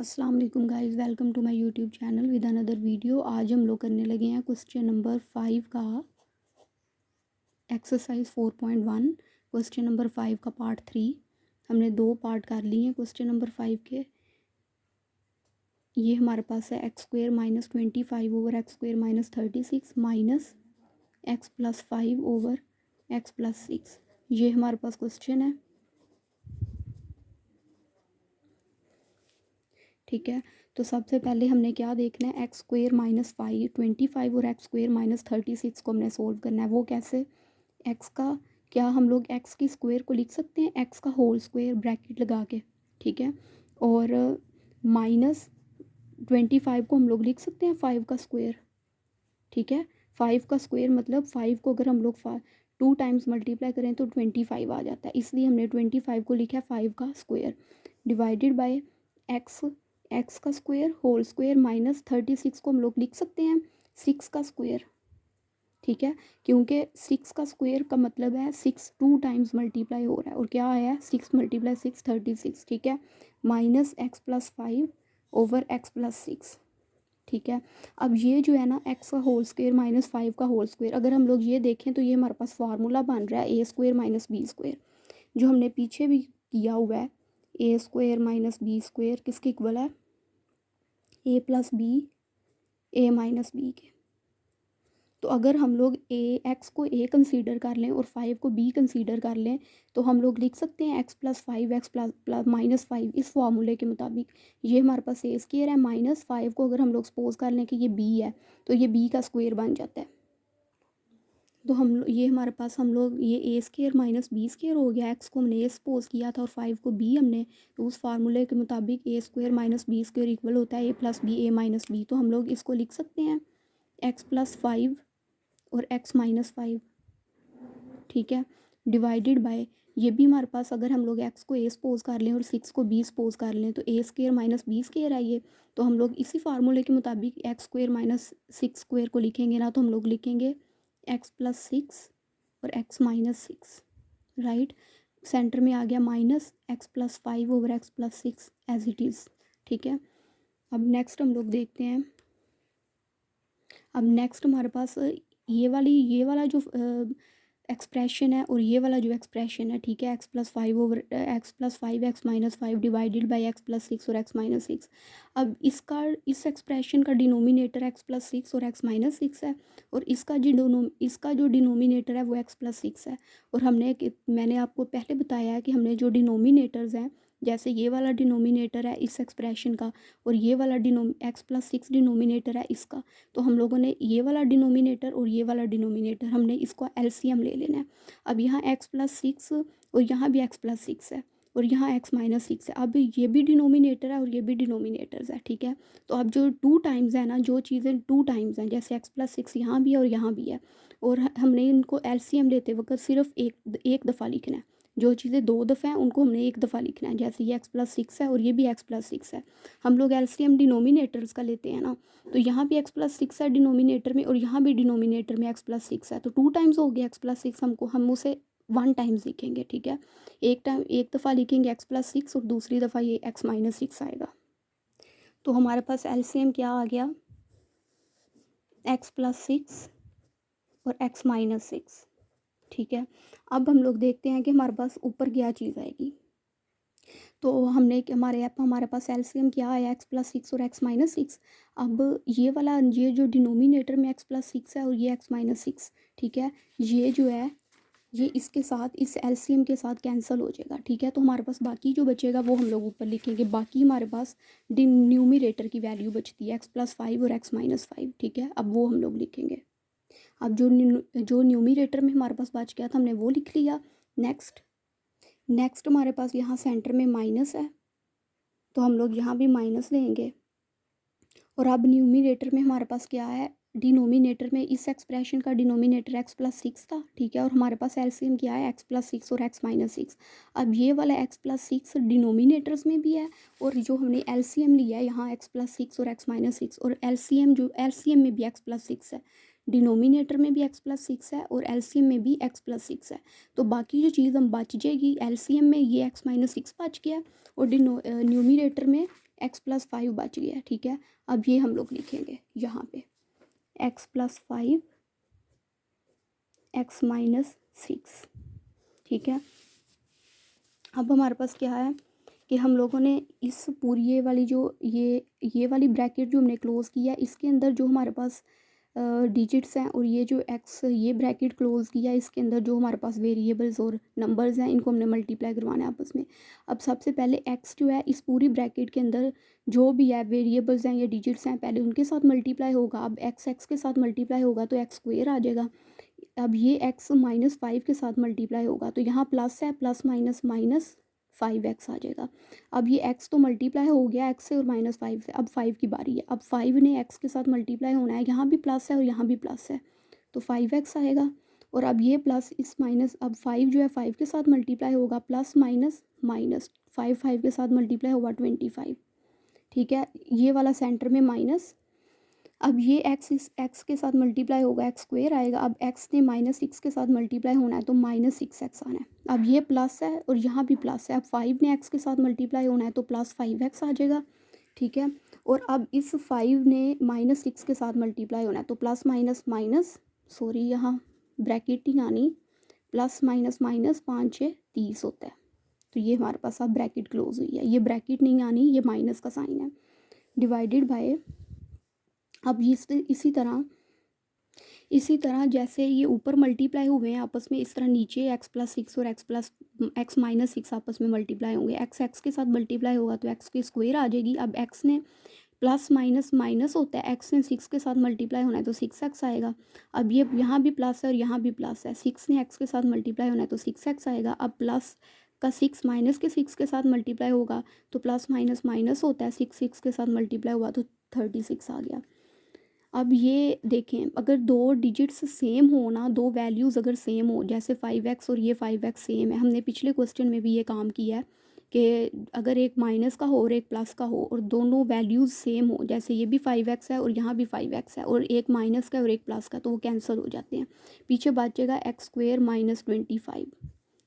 अस्सलाम वालेकुम guys, welcome to my YouTube channel with another video. आज हम लोग करने लगे हैं क्वेश्चन नंबर 5 का एक्सरसाइज 4.1। क्वेश्चन नंबर 5 का पार्ट 3 हमने 2 पार्ट कर लिए हैं क्वेश्चन नंबर 5 के। ये हमारे पास है x square minus 25 over x square minus 36 minus x plus 5 over x plus 6। ये हमारे पास क्वेश्चन है, ठीक है। तो सबसे पहले हमने क्या देखना है, एक्स स्क्वेयर माइनस 25 और एक्स स्क्वेयर माइनस 36 को हमने सोल्व करना है। वो कैसे? एक्स का क्या हम लोग एक्स की स्क्वायर को लिख सकते हैं, एक्स का होल स्क्वायर ब्रैकेट लगा के, ठीक है। और माइनस 25 को हम लोग लिख सकते हैं 5 का स्क्वायर, ठीक है। 5 का स्क्वायर मतलब 5 को अगर हम लोग 2 टाइम्स मल्टीप्लाई करें तो 25 आ जाता है, इसलिए हमने 25 को लिखा है 5 का square divided by x, x का स्क्वायर होल स्क्वायर माइनस 36 को हम लोग लिख सकते हैं 6 का स्क्वायर, ठीक है। क्योंकि 6 का स्क्वायर का मतलब है 6 2 टाइम्स मल्टीप्लाई हो रहा है, और क्या आया 6 मल्टीप्लाई 6 36, ठीक है। Minus x plus 5 over x plus 6, ठीक है। अब ये जो है ना एक्स का होल स्क्वायर माइनस 5 का होल स्क्वायर, अगर हम लोग ये देखें तो ये हमारे पास फार्मूला बन रहा है ए स्क्वायर माइनस बी स्क्वायर, जो हमने पीछे भी किया हुआ है। ए स्क्वायर माइनस बी स्क्वायर किसके इक्वल है? A plus B A minus B के। तो अगर हम लोग ए एक्स को ए कंसीडर कर लें और 5 को बी कंसीडर कर लें तो हम लोग लिख सकते हैं x plus 5 x plus plus minus 5 इस फार्मूले के मुताबिक। ये हमारे पास ए स्क्वायर है, माइनस 5 को अगर हम लोग सपोज कर लें कि ये बी है तो ये बी का स्क्वायर बन जाता है। तो ये हमारे पास हम लोग ये ए स्क्वायर माइनस बी स्क्वायर हो गया। एक्स को हमने ए सपोज किया था और 5 को बी हमने, तो उस फार्मूले के मुताबिक A square minus B square equal होता है A plus B A minus B. तो हम लोग इसको लिख सकते हैं एक्स प्लस 5 और एक्स माइनस 5, ठीक है, डिवाइडेड बाय ये भी हमारे पास अगर हम लोग एक्स को ए सपोज कर लें और 6 को बी सपोज कर लें तो ए स्क्वायर माइनस बी स्क्वायर है ये। तो हम लोग इसी फार्मूले के मुताबिक एक्स स्क्वायर माइनस 6 स्क्वायर को लिखेंगे ना, तो हम लोग लिखेंगे एक्स प्लस 6 और एक्स माइनस 6, राइट। सेंटर में आ गया minus x plus 5 over x plus 6 as it is, ठीक है। अब नेक्स्ट हम लोग देखते हैं। अब नेक्स्ट हमारे पास ये वाला जो एक्सप्रेशन है और ये वाला जो एक्सप्रेशन है, ठीक है, x plus 5 over x plus 5 x minus 5 divided by x plus 6 और एक्स माइनस 6। अब इस एक्सप्रेशन का डिनोमिनेटर एक्स प्लस 6 और एक्स माइनस 6 है, और इसका जो डिनोमिनेटर है वो एक्स प्लस 6 है। और मैंने आपको पहले बताया है कि हमने जो डिनोमिनेटर्स हैं, जैसे ये वाला डिनोमिनेटर है इस एक्सप्रेशन का और ये वाला एक्स प्लस 6 डिनोमिनेटर है इसका, तो हम लोगों ने ये वाला डिनोमिनेटर और ये वाला डिनोमिनेटर हमने इसको एलसीएम ले लेना है। अब यहाँ एक्स प्लस 6 और यहाँ भी एक्स प्लस 6 है और यहाँ एक्स माइनस 6 है। अब ये भी डिनोमिनेटर है और ये भी डिनोमिनेटर्स है, ठीक है। तो अब जो 2 टाइम्स है ना, जो चीज़ें 2 टाइम्स हैं, जैसे एक्स प्लस 6 यहाँ भी है और यहाँ भी है, और हमने इनको एलसीएम लेते वक्त सिर्फ एक दफ़ा लिखना है। जो चीज़ें 2 दफ़ा हैं उनको हमने एक दफ़ा लिखना है, जैसे ये एक्स प्लस 6 है और ये भी एक्स प्लस 6 है। हम लोग एलसीएम डिनोमिनेटर्स का लेते हैं ना, तो यहाँ भी एक्स प्लस 6 है डिनोमिनेटर में और यहाँ भी डिनोमिनेटर में एक्स प्लस 6 है, तो 2 टाइम्स हो गया एक्स प्लस 6, हम उसे 1 टाइम्स लिखेंगे, ठीक है। एक दफ़ा लिखेंगे एक्स प्लस 6 और दूसरी दफ़ा ये एक्स माइनस 6 आएगा। तो हमारे पास एलसीएम क्या आ गया, एक्स प्लस 6 और एक्स माइनस 6, ठीक है। अब हम लोग देखते हैं कि हमारे पास ऊपर क्या चीज़ आएगी। तो हमारे पास एलसीएम क्या आया, एक्स प्लस 6 और एक्स माइनस 6। अब ये जो डिनोमिनेटर में एक्स प्लस 6 है और ये एक्स माइनस 6, ठीक है, ये जो है ये इसके साथ इस एलसीएम के साथ कैंसिल हो जाएगा, ठीक है। तो हमारे पास बाकी जो बचेगा वो हम लोग ऊपर लिखेंगे। बाकी हमारे पास न्यूमिनेटर की वैल्यू बचती है एक्स प्लस 5 और एक्स माइनस 5, ठीक है। अब वो हम लोग लिखेंगे। अब जो न्यूमिनेटर में हमारे पास बच गया था हमने वो लिख लिया। नेक्स्ट हमारे पास यहाँ सेंटर में माइनस है, तो हम लोग यहाँ भी माइनस लेंगे। और अब न्यूमिनेटर में हमारे पास क्या है, डिनोमिनेटर में इस एक्सप्रेशन का डिनोमिनेटर एक्स प्लस 6 था, ठीक है, और हमारे पास एलसीएम क्या है, एक्स प्लस 6 और एक्स माइनस 6। अब ये वाला एक्स प्लस 6 डिनोमिनेटर्स में भी है और जो हमने एलसीएम लिया है यहाँ एक्स प्लस 6 और एक्स माइनस 6, और एलसीएम में भी एक्स प्लस 6 है, डिनोमिनेटर में भी एक्स प्लस 6 है और एलसीएम में भी एक्स प्लस 6 है। तो बाकी जो चीज़ हम बच जाएगी, एलसीएम में ये एक्स माइनस 6 बच गया और न्यूमिनेटर में x+5 बच गया, ठीक है। अब ये हम लोग लिखेंगे यहाँ पे x+5 x-6, ठीक है। अब हमारे पास क्या है कि हम लोगों ने इस पूरी ये वाली जो ये वाली ब्रैकेट जो हमने क्लोज़ किया, इसके अंदर जो हमारे पास डिजिट्स हैं और ये जो एक्स ये ब्रैकेट क्लोज़ किया, इसके अंदर जो हमारे पास वेरिएबल्स और नंबर्स हैं, इनको हमने मल्टीप्लाई करवाना है आपस में। अब सबसे पहले एक्स जो है इस पूरी ब्रैकेट के अंदर जो भी है वेरिएबल्स हैं या डिजिट्स हैं, पहले उनके साथ मल्टीप्लाई होगा। अब एक्स एक्स के साथ मल्टीप्लाई होगा तो एक्स स्क्वेयर आ जाएगा। अब ये x-5 के साथ मल्टीप्लाई होगा तो यहाँ प्लस है, प्लस माइनस माइनस 5x आ जाएगा। अब ये x तो मल्टीप्लाई हो गया x से और -5 से, अब 5 की बारी है। अब 5 ने x के साथ मल्टीप्लाई होना है, यहाँ भी प्लस है और यहाँ भी प्लस है तो 5x आएगा। और अब ये प्लस इस माइनस, अब 5 जो है 5 के साथ मल्टीप्लाई होगा, प्लस माइनस माइनस 5 के साथ मल्टीप्लाई होगा 25, ठीक है। ये वाला सेंटर में माइनस। अब ये एक्स इस एक्स के साथ मल्टीप्लाई होगा, एक्स स्क्वेयर आएगा। अब एक्स ने -6 के साथ मल्टीप्लाई होना है तो -6x आना है। अब ये प्लस है और यहाँ भी प्लस है। अब 5 ने एक्स के साथ मल्टीप्लाई होना है तो +5x आ जाएगा, ठीक है। और अब इस 5 ने -6 के साथ मल्टीप्लाई होना है तो प्लस माइनस माइनस, सॉरी यहाँ ब्रैकेट नहीं आनी, प्लस माइनस माइनस 5 6 30 होता है। तो ये हमारे पास अब ब्रैकेट क्लोज हुई है, ये ब्रैकेट नहीं आनी, ये माइनस का साइन है। डिवाइडेड बाय, अब इसी तरह जैसे ये ऊपर मल्टीप्लाई हुए हैं आपस में, इस तरह नीचे x+6 और x-6 आपस में मल्टीप्लाई होंगे। x x के साथ मल्टीप्लाई होगा तो x की स्क्वायर आ जाएगी। अब x ने प्लस माइनस माइनस होता है, x ने 6 के साथ मल्टीप्लाई होना है तो 6x आएगा। अब ये यहाँ भी प्लस है और यहाँ भी प्लस है, 6 ने x के साथ मल्टीप्लाई होना है तो 6x आएगा। अब प्लस का 6 माइनस के 6 के साथ मल्टीप्लाई होगा तो प्लस माइनस माइनस होता है, 6 के साथ मल्टीप्लाई हुआ तो 36 आ गया। अब ये देखें, अगर दो डिजिट्स सेम हो ना, दो वैल्यूज़ अगर सेम हो, जैसे 5x और ये 5x सेम है, हमने पिछले क्वेश्चन में भी ये काम किया है कि अगर एक माइनस का हो और एक प्लस का हो और दोनों वैल्यूज़ सेम हो, जैसे ये भी 5x है और यहाँ भी 5x है और एक माइनस का और एक प्लस का, तो वो कैंसिल हो जाते हैं। पीछे बचेगा x² - 25,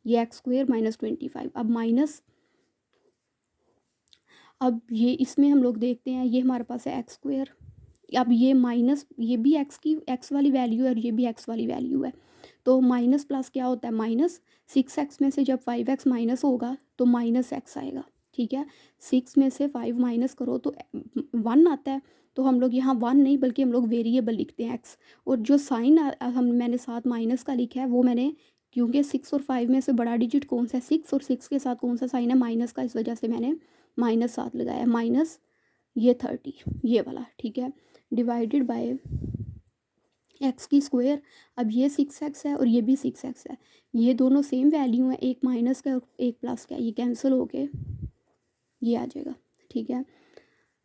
ये x² - 25। अब माइनस, अब ये इसमें हम लोग देखते हैं, ये हमारे पास है x²। अब ये माइनस, ये भी एक्स वाली वैल्यू है और ये भी एक्स वाली वैल्यू है, तो माइनस प्लस क्या होता है माइनस। 6x में से जब 5x माइनस होगा तो -x आएगा, ठीक है। 6 में से 5 माइनस करो तो 1 आता है, तो हम लोग यहाँ 1 नहीं बल्कि हम लोग वेरिएबल लिखते हैं x। और जो साइन मैंने साथ माइनस का लिखा है वो मैंने, क्योंकि 6 और 5 में से बड़ा डिजिट कौन सा है 6, और 6 के साथ कौन सा साइन है माइनस का, इस वजह से मैंने माइनस साथ लगाया, माइनस ये 30 ये वाला, ठीक है। डिवाइडेड बाय एक्स की स्क्वायर। अब ये 6x है और ये भी 6x है, ये दोनों सेम वैल्यू हैं, एक माइनस का और एक प्लस का, ये कैंसिल होके ये आ जाएगा, ठीक है।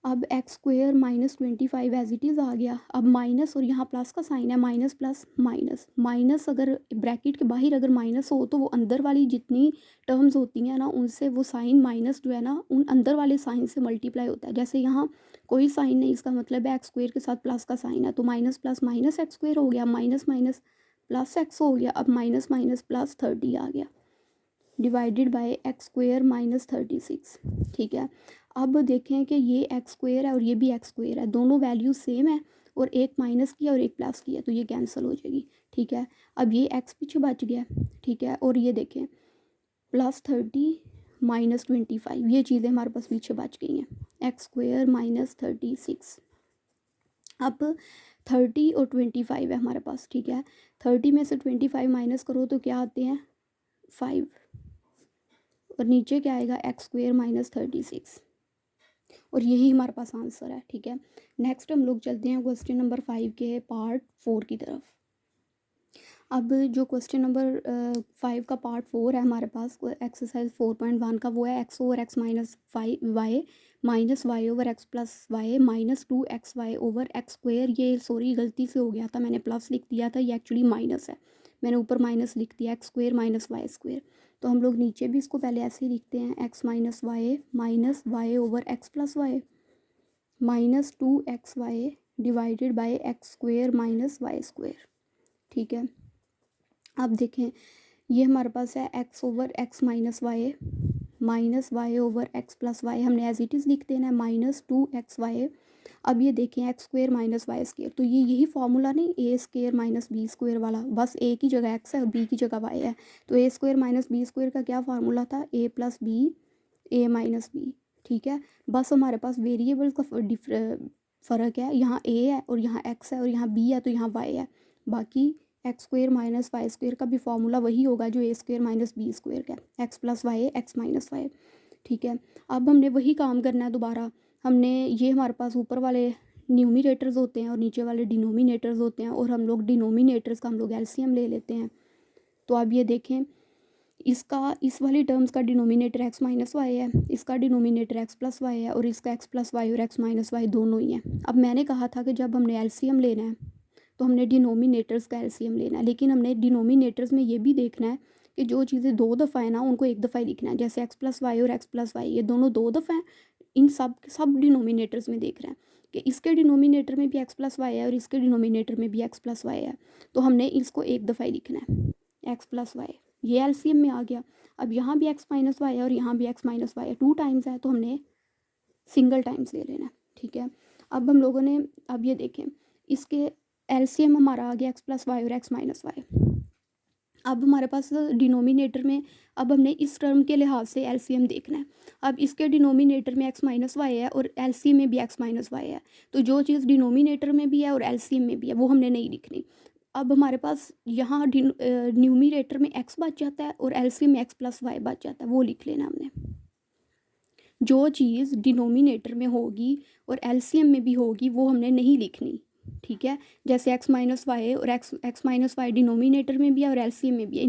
अब x² - 25 एज इट इज़ आ गया। अब माइनस और यहाँ प्लस का साइन है, माइनस प्लस माइनस, माइनस अगर ब्रैकेट के बाहर अगर माइनस हो तो वो अंदर वाली जितनी टर्म्स होती हैं ना उनसे वो साइन माइनस जो है ना उन अंदर वाले साइन से मल्टीप्लाई होता है। जैसे यहाँ कोई साइन नहीं, इसका मतलब है x² के साथ प्लस का साइन है तो माइनस प्लस माइनस x² हो गया, माइनस माइनस प्लस x हो गया। अब माइनस माइनस प्लस 30 आ गया, डिवाइडेड बाय x² - 36, ठीक है। अब देखें कि ये x² है और ये भी x² है, दोनों वैल्यू सेम है और एक माइनस की और एक प्लस की है तो ये कैंसिल हो जाएगी, ठीक है। अब ये x पीछे बच गया, ठीक है। और ये देखें +30 - 25, ये चीज़ें हमारे पास पीछे बच गई हैं, x² - 36। अब 30 और 25 है हमारे पास, ठीक है। 30 में से 25 माइनस करो तो क्या आते हैं 5, और नीचे क्या आएगा x² - 36, और यही हमारे पास आंसर है, ठीक है। नेक्स्ट हम लोग चलते हैं क्वेश्चन नंबर 5 के पार्ट 4 की तरफ। अब जो क्वेश्चन नंबर 5 का पार्ट 4 है हमारे पास एक्सरसाइज 4.1 का, वो है x/(5y) - y/(x+y) -2xy/x²। ये सॉरी गलती से हो गया था, मैंने प्लस लिख दिया था, ये एक्चुअली माइनस है, मैंने ऊपर माइनस लिख दिया, x² - y²। तो हम लोग नीचे भी इसको पहले ऐसे ही लिखते हैं, x - y -y/x+y -2xy divided bye x² - y², ठीक है। अब देखें ये हमारे पास है x/(x - y) minus y over x plus y हमने एज इट इज़ लिख देना है -2xy। अब ये देखें x square minus y square, तो ये यही फार्मूला नहीं a square minus b square वाला, बस ए की जगह एक्स है और बी की जगह वाई है। तो ए स्क्वेयर माइनस बी स्क्वेयर का क्या फार्मूला था, ए plus B A minus B. ठीक है, बस हमारे पास वेरिएबल का फ़र्क है, यहाँ ए है और यहाँ एक्स है और यहाँ बी है तो यहाँ वाई है। बाकी x square minus y square का भी फार्मूला वही होगा जो a square minus b square का है, x plus y x minus y. ठीक है, अब हमने वही काम करना है दोबारा। हमने ये हमारे पास ऊपर वाले न्यूमिनेटर्स होते हैं और नीचे वाले डिनोमिनेटर्स होते हैं, और हम लोग डिनोमिनेटर्स का हम लोग एलसीएम ले लेते हैं। तो अब ये देखें, इसका इस वाली टर्म्स का डिनोमिनेटर एक्स माइनस वाई है, इसका डिनोमिनेटर एक्स प्लस वाई है और इसका एक्स प्लस वाई और एक्स माइनस वाई दोनों ही हैं। अब मैंने कहा था कि जब हमने एलसीएम लेना है तो हमने डिनोमिनेटर्स का एलसीएम लेना है, लेकिन हमने डिनोमिनेटर्स में ये भी देखना है कि जो चीज़ें 2 दफ़ा है ना उनको 1 दफ़ा ही लिखना है। जैसे एक्स प्लस वाई और एक्स प्लस वाई ये दोनों 2 दफ़ा हैं, इन सब डिनोमिनेटर्स में देख रहे हैं कि इसके डिनोमिनेटर में भी एक्स प्लस वाई है और इसके डिनोमिनेटर में भी एक्स प्लस वाई है, तो हमने इसको 1 दफ़ा ही लिखना है एक्स प्लस वाई। ये एलसीएम में आ गया। अब यहाँ भी एक्स माइनस वाई है और यहाँ भी एक्स माइनस वाई है, 2 टाइम्स है तो हमने सिंगल टाइम्स ले लेना है। ठीक है, अब हम लोगों ने, अब ये देखें इसके एलसीएम हमारा आ गया एक्स प्लस वाई और एक्स माइनस वाई। अब हमारे पास डिनोमिनेटर में, अब हमने इस टर्म के लिहाज से एलसीएम देखना है। अब इसके डिनोमिनेटर में एक्स माइनस वाई है और एलसीएम में भी एक्स माइनस वाई है, तो जो चीज़ डिनोमिनेटर में भी है और एलसीएम में भी है वो हमने नहीं लिखनी। अब हमारे पास यहाँ न्यूमिनेटर में एक्स बच जाता है और एलसीएम में एक्स प्लस वाई बच जाता है, वो लिख लेना हमने। जो चीज़ डिनोमिनेटर में होगी और एलसीएम में भी होगी वो हमने नहीं लिखनी। ठीक है, जैसे एक्स माइनस वाई और एक्स माइनस वाई डिनोमिनेटर में भी है और एलसीएम में भी है,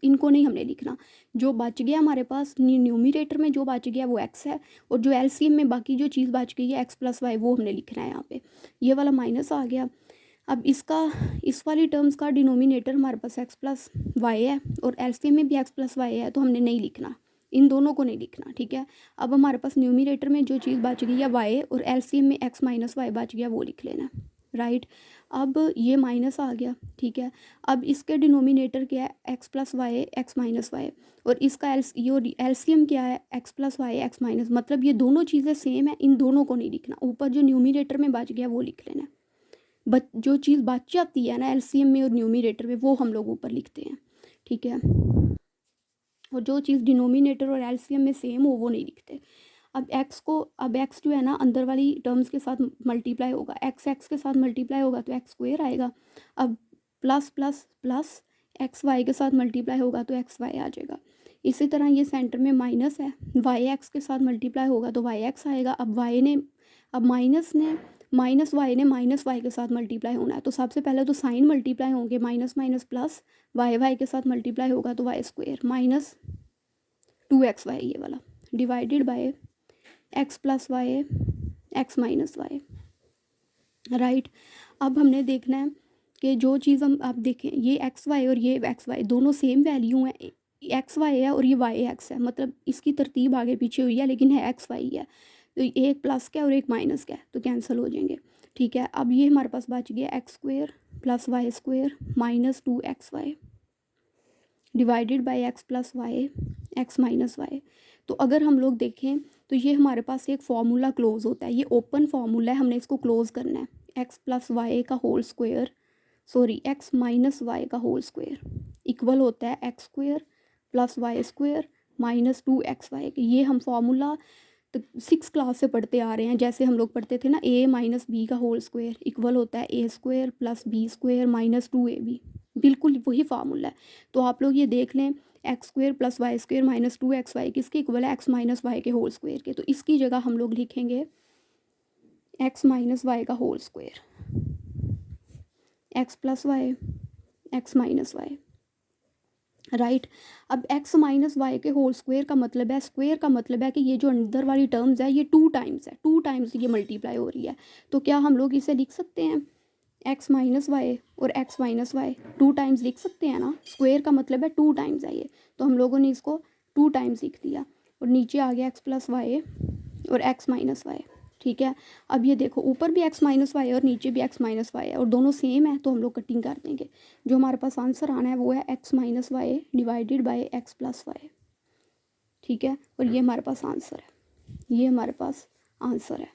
इनको नहीं हमने लिखना। जो बच गया हमारे पास न्यूमिनेटर में जो बच गया वो एक्स है, और जो एलसीएम में बाकी जो चीज़ बच गई है एक्स प्लस वाई वो हमने लिखना है यहाँ पे। ये वाला माइनस आ गया। अब इसका, इस वाली टर्म्स का डिनोमिनेटर हमारे पास एक्स प्लस वाई है और एलसीएम में भी एक्स प्लस वाई है, तो हमने नहीं लिखना, इन दोनों को नहीं लिखना। ठीक है, अब हमारे पास न्यूमिनेटर में जो चीज़ बच गई है वाई और एलसीएम में एक्स माइनस वाई बच गया वो लिख लेना। राइट, अब ये माइनस आ गया। ठीक है, अब इसके डिनोमिनेटर क्या है, x plus y x minus y, और इसका एलसीएम क्या है, x plus y x minus, मतलब ये दोनों चीज़ें सेम है, इन दोनों को नहीं लिखना। ऊपर जो न्यूमिनेटर में बच गया वो लिख लेना। जो चीज़ बच जाती है ना एलसीएम में और न्यूमिनेटर में वो हम लोग ऊपर लिखते हैं। ठीक है, और जो चीज़ डिनोमिनेटर और एलसीएम में सेम हो वो नहीं लिखते। अब एक्स जो है ना अंदर वाली टर्म्स के साथ मल्टीप्लाई होगा, एक्स के साथ मल्टीप्लाई होगा तो एक्स स्क्वेयर आएगा। अब plus plus plus x y के साथ मल्टीप्लाई होगा तो एक्स वाई आ जाएगा। इसी तरह ये सेंटर में माइनस है, वाई एक्स के साथ मल्टीप्लाई होगा तो वाई एक्स आएगा। अब माइनस वाई ने माइनस वाई के साथ मल्टीप्लाई होना है, तो सबसे पहले तो साइन मल्टीप्लाई होंगे, माइनस माइनस प्लस, वाई के साथ मल्टीप्लाई होगा तो वाई स्क्वेयर माइनस 2xy ये वाला divided by x plus y x minus y. Right, अब हमने देखना है कि जो चीज़ हम, आप देखें ये एक्स वाई और ये एक्स वाई दोनों सेम वैल्यू हैं, एक्स वाई है और ये वाई एक्स है, मतलब इसकी तरतीब आगे पीछे हुई है लेकिन है एक्स वाई है, तो एक प्लस का और एक माइनस का तो कैंसिल हो जाएंगे। ठीक है, अब ये हमारे पास बच गया x square plus y square minus 2xy divided by x plus y x minus y. तो अगर हम लोग देखें तो ये हमारे पास एक फार्मूला क्लोज होता है, ये ओपन फार्मूला है, हमने इसको क्लोज करना है। एक्स प्लस वाई का whole square, sorry x minus y का होल स्क्वायर इक्वल होता है x square plus y square minus 2xy। ये हम फार्मूला तो 6 क्लास से पढ़ते आ रहे हैं, जैसे हम लोग पढ़ते थे ना a माइनस बी का होल स्क्वायर इक्वल होता है a square plus b square minus 2ab, बिल्कुल वही फार्मूला है। तो आप लोग ये देख लें, x square plus y square minus 2xy किसके इक्वल है, एक्स माइनस वाई के होल स्क्वायर के, तो इसकी जगह हम लोग लिखेंगे एक्स माइनस वाई का whole square, x plus y x minus y. Right, अब एक्स माइनस वाई के होल स्क्वायर का मतलब है, स्क्वायर का मतलब है कि ये जो अंदर वाली टर्म्स है ये 2 टाइम्स है, 2 टाइम्स ये मल्टीप्लाई हो रही है। तो क्या हम लोग इसे लिख सकते हैं एक्स माइनस वाई और एक्स माइनस वाई 2 टाइम्स लिख सकते हैं ना, स्क्वायर का मतलब है 2 टाइम्स है ये, तो हम लोगों ने इसको 2 टाइम्स लिख दिया और नीचे आ गया एक्स प्लस वाई और एक्स माइनस वाई। ठीक है, अब ये देखो ऊपर भी एक्स माइनस वाई और नीचे भी एक्स माइनस वाई है और दोनों सेम है, तो हम लोग कटिंग कर देंगे। जो हमारे पास आंसर आना है वो है x minus y divided by x plus y. ठीक है, और ये हमारे पास आंसर है, ये हमारे पास आंसर है।